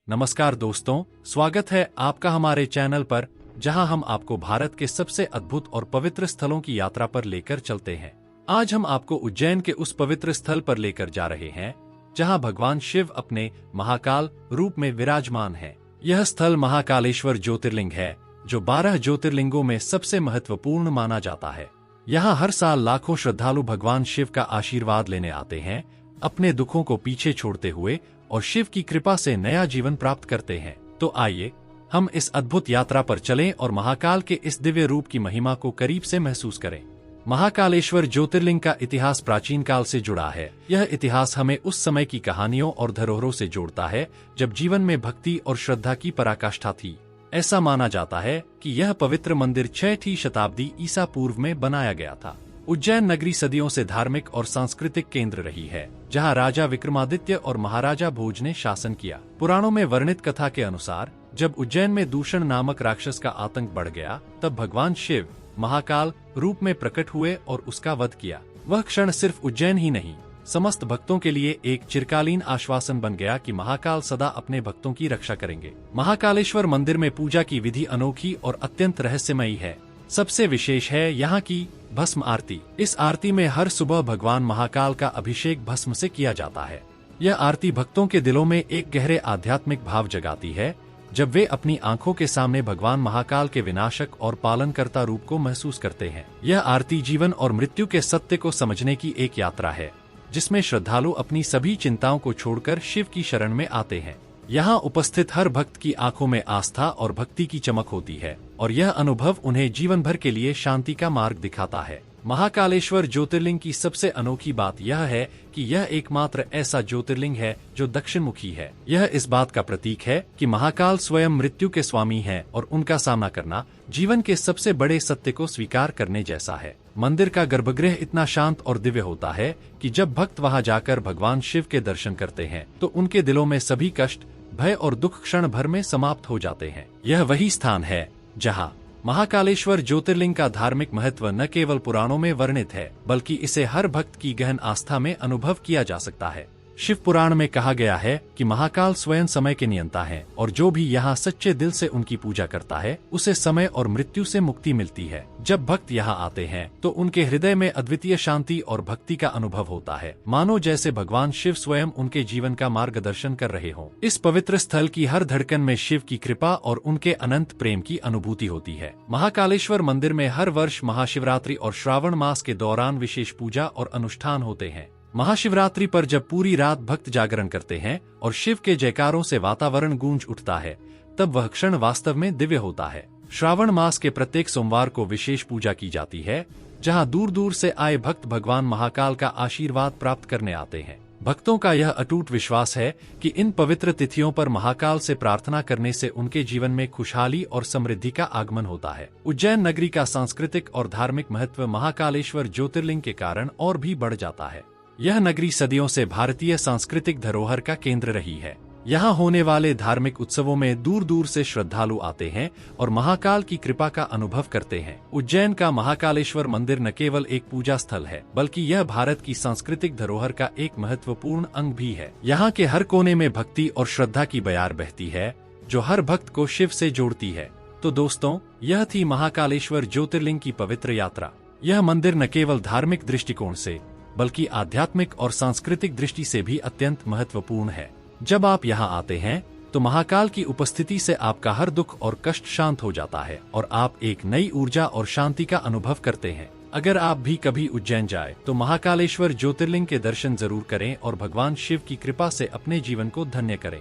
नमस्कार दोस्तों, स्वागत है आपका हमारे चैनल पर, जहां हम आपको भारत के सबसे अद्भुत और पवित्र स्थलों की यात्रा पर लेकर चलते हैं। आज हम आपको उज्जैन के उस पवित्र स्थल पर लेकर जा रहे हैं, जहां भगवान शिव अपने महाकाल रूप में विराजमान है। यह स्थल महाकालेश्वर ज्योतिर्लिंग है, जो 12 ज्योतिर्लिंगों में सबसे महत्वपूर्ण माना जाता है। यहाँ हर साल लाखों श्रद्धालु भगवान शिव का आशीर्वाद लेने आते हैं, अपने दुखों को पीछे छोड़ते हुए और शिव की कृपा से नया जीवन प्राप्त करते हैं। तो आइए हम इस अद्भुत यात्रा पर चलें और महाकाल के इस दिव्य रूप की महिमा को करीब से महसूस करें। महाकालेश्वर ज्योतिर्लिंग का इतिहास प्राचीन काल से जुड़ा है। यह इतिहास हमें उस समय की कहानियों और धरोहरों से जोड़ता है, जब जीवन में भक्ति और श्रद्धा की पराकाष्ठा थी। ऐसा माना जाता है कि यह पवित्र मंदिर 6ठी शताब्दी ईसा पूर्व में बनाया गया था। उज्जैन नगरी सदियों से धार्मिक और सांस्कृतिक केंद्र रही है, जहां राजा विक्रमादित्य और महाराजा भोज ने शासन किया। पुराणों में वर्णित कथा के अनुसार, जब उज्जैन में दूषण नामक राक्षस का आतंक बढ़ गया, तब भगवान शिव महाकाल रूप में प्रकट हुए और उसका वध किया। वह क्षण सिर्फ उज्जैन ही नहीं, समस्त भक्तों के लिए एक चिरकालीन आश्वासन बन गया कि महाकाल सदा अपने भक्तों की रक्षा करेंगे। महाकालेश्वर मंदिर में पूजा की विधि अनोखी और अत्यंत रहस्यमयी है। सबसे विशेष है यहाँ की भस्म आरती। इस आरती में हर सुबह भगवान महाकाल का अभिषेक भस्म से किया जाता है। यह आरती भक्तों के दिलों में एक गहरे आध्यात्मिक भाव जगाती है, जब वे अपनी आंखों के सामने भगवान महाकाल के विनाशक और पालनकर्ता रूप को महसूस करते हैं। यह आरती जीवन और मृत्यु के सत्य को समझने की एक यात्रा है, जिसमें श्रद्धालु अपनी सभी चिंताओं को छोड़कर शिव की शरण में आते हैं। यहाँ उपस्थित हर भक्त की आंखों में आस्था और भक्ति की चमक होती है, और यह अनुभव उन्हें जीवन भर के लिए शांति का मार्ग दिखाता है। महाकालेश्वर ज्योतिर्लिंग की सबसे अनोखी बात यह है कि यह एकमात्र ऐसा ज्योतिर्लिंग है जो दक्षिणमुखी है। यह इस बात का प्रतीक है कि महाकाल स्वयं मृत्यु के स्वामी हैं और उनका सामना करना जीवन के सबसे बड़े सत्य को स्वीकार करने जैसा है। मंदिर का गर्भगृह इतना शांत और दिव्य होता है कि जब भक्त वहां जाकर भगवान शिव के दर्शन करते हैं, तो उनके दिलों में सभी कष्ट, भय और दुख क्षण भर में समाप्त हो जाते हैं। यह वही स्थान है जहां महाकालेश्वर ज्योतिर्लिंग का धार्मिक महत्व न केवल पुराणों में वर्णित है, बल्कि इसे हर भक्त की गहन आस्था में अनुभव किया जा सकता है। शिव पुराण में कहा गया है कि महाकाल स्वयं समय के नियंता हैं, और जो भी यहाँ सच्चे दिल से उनकी पूजा करता है, उसे समय और मृत्यु से मुक्ति मिलती है। जब भक्त यहाँ आते हैं, तो उनके हृदय में अद्वितीय शांति और भक्ति का अनुभव होता है, मानो जैसे भगवान शिव स्वयं उनके जीवन का मार्गदर्शन कर रहे हों। इस पवित्र स्थल की हर धड़कन में शिव की कृपा और उनके अनंत प्रेम की अनुभूति होती है। महाकालेश्वर मंदिर में हर वर्ष महाशिवरात्रि और श्रावण मास के दौरान विशेष पूजा और अनुष्ठान होते हैं। महाशिवरात्रि पर जब पूरी रात भक्त जागरण करते हैं और शिव के जयकारों से वातावरण गूंज उठता है, तब वह क्षण वास्तव में दिव्य होता है। श्रावण मास के प्रत्येक सोमवार को विशेष पूजा की जाती है, जहां दूर दूर से आए भक्त भगवान महाकाल का आशीर्वाद प्राप्त करने आते हैं। भक्तों का यह अटूट विश्वास है कि इन पवित्र तिथियों पर महाकाल से प्रार्थना करने से उनके जीवन में खुशहाली और समृद्धि का आगमन होता है। उज्जैन नगरी का सांस्कृतिक और धार्मिक महत्व महाकालेश्वर ज्योतिर्लिंग के कारण और भी बढ़ जाता है। यह नगरी सदियों से भारतीय सांस्कृतिक धरोहर का केंद्र रही है। यहाँ होने वाले धार्मिक उत्सवों में दूर दूर से श्रद्धालु आते हैं और महाकाल की कृपा का अनुभव करते हैं। उज्जैन का महाकालेश्वर मंदिर न केवल एक पूजा स्थल है, बल्कि यह भारत की सांस्कृतिक धरोहर का एक महत्वपूर्ण अंग भी है। यहाँ के हर कोने में भक्ति और श्रद्धा की बयार बहती है, जो हर भक्त को शिव से जोड़ती है। तो दोस्तों, यह थी महाकालेश्वर ज्योतिर्लिंग की पवित्र यात्रा। यह मंदिर न केवल धार्मिक दृष्टिकोण से, बल्कि आध्यात्मिक और सांस्कृतिक दृष्टि से भी अत्यंत महत्वपूर्ण है। जब आप यहाँ आते हैं, तो महाकाल की उपस्थिति से आपका हर दुख और कष्ट शांत हो जाता है और आप एक नई ऊर्जा और शांति का अनुभव करते हैं। अगर आप भी कभी उज्जैन जाए, तो महाकालेश्वर ज्योतिर्लिंग के दर्शन जरूर करें और भगवान शिव की कृपा से अपने जीवन को धन्य करें।